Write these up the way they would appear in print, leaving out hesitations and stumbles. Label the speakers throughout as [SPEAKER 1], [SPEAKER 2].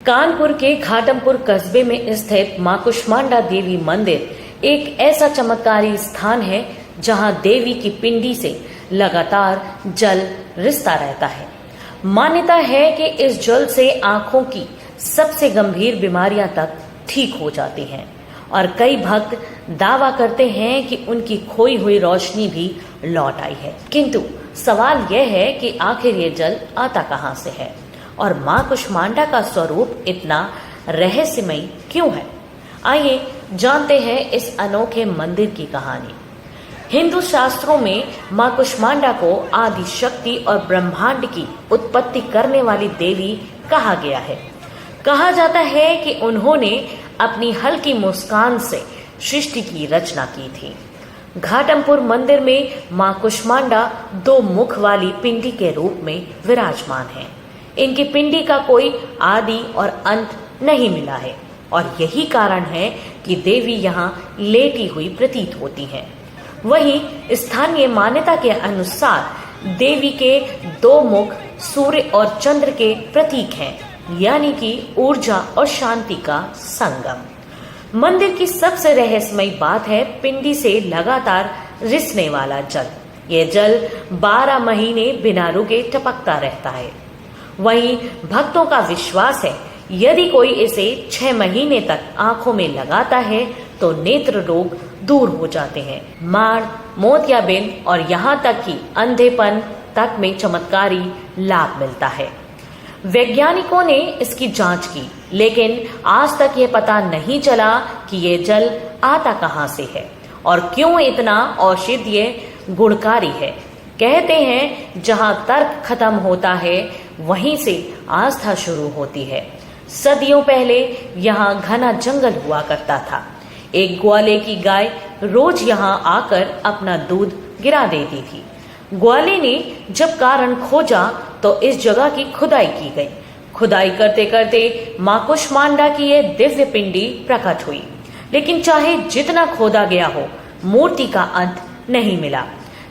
[SPEAKER 1] कानपुर के घाटमपुर कस्बे में स्थित मां कुष्मांडा देवी मंदिर एक ऐसा चमत्कारी स्थान है जहां देवी की पिंडी से लगातार जल रिसता रहता है। मान्यता है कि इस जल से आंखों की सबसे गंभीर बीमारियां तक ठीक हो जाती हैं और कई भक्त दावा करते हैं कि उनकी खोई हुई रोशनी भी लौट आई है। किंतु सवाल यह है कि आखिर ये जल आता कहां से है और मां कुष्मांडा का स्वरूप इतना रहस्यमय क्यों है। आइए जानते हैं इस अनोखे मंदिर की कहानी। हिंदू शास्त्रों में मां कुष्मांडा को आदि शक्ति और ब्रह्मांड की उत्पत्ति करने वाली देवी कहा गया है। कहा जाता है कि उन्होंने अपनी हल्की मुस्कान से सृष्टि की रचना की थी। घाटमपुर मंदिर में मां कुष्मांडा दो मुख वाली पिंडी के रूप में विराजमान है। इनकी पिंडी का कोई आदि और अंत नहीं मिला है और यही कारण है कि देवी यहाँ लेटी हुई प्रतीत होती हैं। वहीं स्थानीय मान्यता के अनुसार देवी के दो मुख सूर्य और चंद्र के प्रतीक हैं, यानी कि ऊर्जा और शांति का संगम। मंदिर की सबसे रहस्यमयी बात है पिंडी से लगातार रिसने वाला जल। यह जल 12 महीने बिना रुके टपकता रहता है। वहीं भक्तों का विश्वास है यदि कोई इसे 6 महीने तक आंखों में लगाता है तो नेत्र रोग दूर हो जाते हैं। माड़, मोतियाबिंद और यहाँ तक कि अंधेपन तक में चमत्कारी लाभ मिलता है। वैज्ञानिकों ने इसकी जांच की, लेकिन आज तक ये पता नहीं चला कि ये जल आता कहां से है और क्यों इतना औषधीय गुणकारी है। कहते हैं जहां तर्क खत्म होता है वहीं से आस्था शुरू होती है। सदियों पहले यहाँ घना जंगल हुआ करता था। एक ग्वाले की गाय रोज यहाँ आकर अपना दूध गिरा देती थी। ग्वाले ने जब कारण खोजा तो इस जगह की खुदाई की गई। खुदाई करते करते मां कुष्मांडा की यह दिव्य पिंडी प्रकट हुई, लेकिन चाहे जितना खोदा गया हो मूर्ति का अंत नहीं मिला।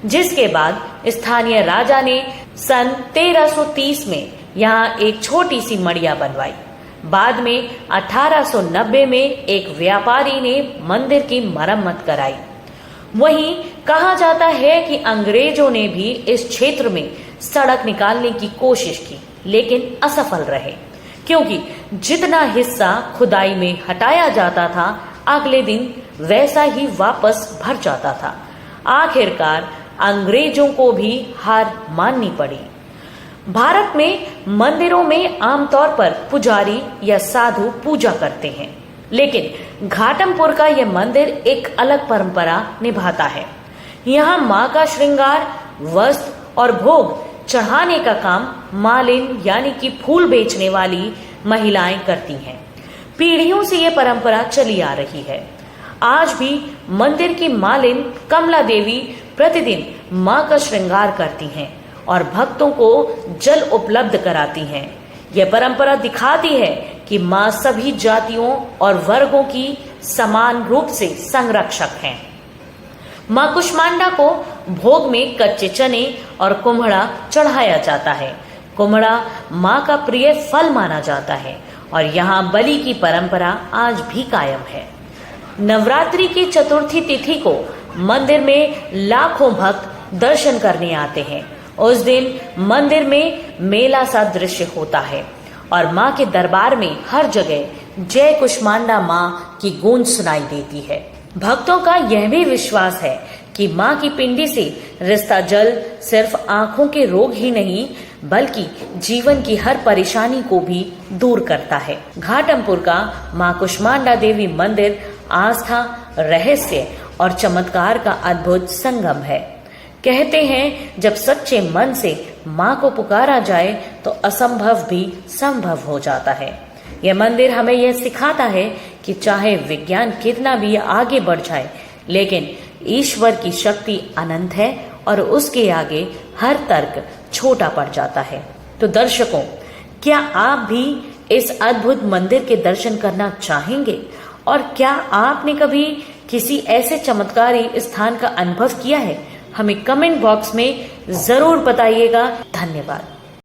[SPEAKER 1] जिसके बाद स्थानीय राजा ने सन 1330 में यहाँ एक छोटी सी मड़िया बनवाई। बाद में 1890 में एक व्यापारी ने मंदिर की मरम्मत कराई। वहीं कहा जाता है कि अंग्रेजों ने भी इस क्षेत्र में सड़क निकालने की कोशिश की, लेकिन असफल रहे, क्योंकि जितना हिस्सा खुदाई में हटाया जाता था अगले दिन वैसा ही वापस भर जाता था। आखिरकार अंग्रेजों को भी हार माननी पड़ी। भारत में मंदिरों में आमतौर पर पुजारी या साधु पूजा करते हैं, लेकिन घाटमपुर का यह मंदिर एक अलग परंपरा निभाता है। यहाँ मां का श्रृंगार, वस्त्र और भोग चढ़ाने का काम मालिन यानी कि फूल बेचने वाली महिलाएं करती हैं। पीढ़ियों से यह परंपरा चली आ रही है। आज भी मंदिर की मालिन कमला देवी प्रतिदिन मां का श्रृंगार करती हैं और भक्तों को जल उपलब्ध कराती हैं। यह परंपरा दिखाती है कि मां सभी जातियों और वर्गों की समान रूप से संरक्षक हैं। मां कुष्मांडा को भोग में कच्चे चने और कुम्हड़ा चढ़ाया जाता है। कुम्हड़ा मां का प्रिय फल माना जाता है और यहाँ बलि की परंपरा आज भी कायम है। नवरात्रि की चतुर्थी तिथि को मंदिर में लाखों भक्त दर्शन करने आते हैं। उस दिन मंदिर में मेला सा दृश्य होता है और मां के दरबार में हर जगह जय कुष्मांडा मां की गूंज सुनाई देती है। भक्तों का यह भी विश्वास है कि मां की पिंडी से रिसता जल सिर्फ आंखों के रोग ही नहीं बल्कि जीवन की हर परेशानी को भी दूर करता है। घाटमपुर का मां कुष्मांडा देवी मंदिर आस्था, रहस्य और चमत्कार का अद्भुत संगम है। कहते हैं जब सच्चे मन से मां को पुकारा जाए तो असंभव भी संभव हो जाता है। यह मंदिर हमें यह सिखाता है कि चाहे विज्ञान कितना भी आगे बढ़ जाए, लेकिन ईश्वर की शक्ति अनंत है और उसके आगे हर तर्क छोटा पड़ जाता है। तो दर्शकों, क्या आप भी इस अद्भुत मंदिर के दर्शन करना चाहेंगे? और क्या आपने कभी किसी ऐसे चमत्कारी स्थान का अनुभव किया है? हमें कमेंट बॉक्स में जरूर बताइएगा। धन्यवाद।